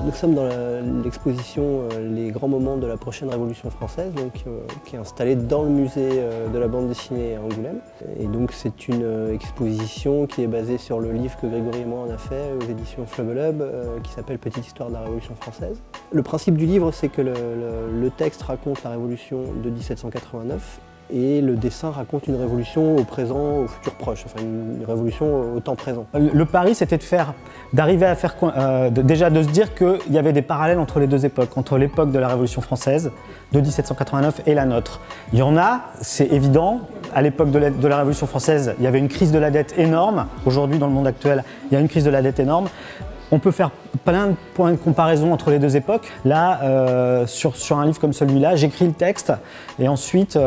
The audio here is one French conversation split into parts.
Nous sommes dans l'exposition Les grands moments de la prochaine Révolution française, qui est installée dans le musée de la bande dessinée à Angoulême. Et donc c'est une exposition qui est basée sur le livre que Grégory et moi on a fait aux éditions Flubelub, qui s'appelle Petite histoire de la Révolution française. Le principe du livre, c'est que le texte raconte la Révolution de 1789 et le dessin raconte une révolution au présent, au futur proche, enfin une révolution au temps présent. Le pari, c'était d'arriver à faire, déjà de se dire qu'il y avait des parallèles entre les deux époques, entre l'époque de la Révolution française de 1789 et la nôtre. Il y en a, c'est évident, à l'époque de la Révolution française, il y avait une crise de la dette énorme. Aujourd'hui, dans le monde actuel, il y a une crise de la dette énorme. On peut faire plein de points de comparaison entre les deux époques. Là, sur un livre comme celui-là, j'écris le texte et ensuite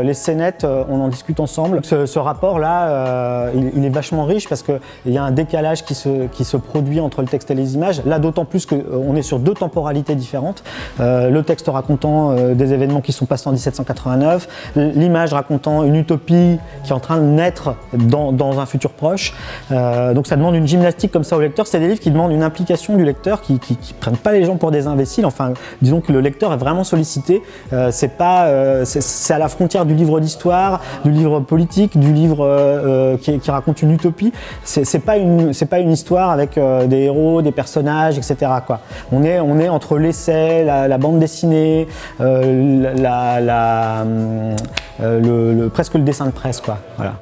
les scénettes, on en discute ensemble. Ce rapport-là, il est vachement riche parce qu'il y a un décalage qui se produit entre le texte et les images. Là, d'autant plus qu'on est sur deux temporalités différentes. Le texte racontant des événements qui sont passés en 1789, l'image racontant une utopie qui est en train de naître dans un futur proche. Donc ça demande une gymnastique comme ça au lecteur. C'est des livres qui demandent une implication du lecteur, qui ne prennent pas les gens pour des imbéciles. Enfin, disons que le lecteur est vraiment sollicité. C'est à la frontière du livre d'histoire, du livre politique, du livre qui raconte une utopie. C'est pas une histoire avec des héros, des personnages, etc., quoi. On est entre l'essai, la bande dessinée, presque le dessin de presse, quoi. Voilà.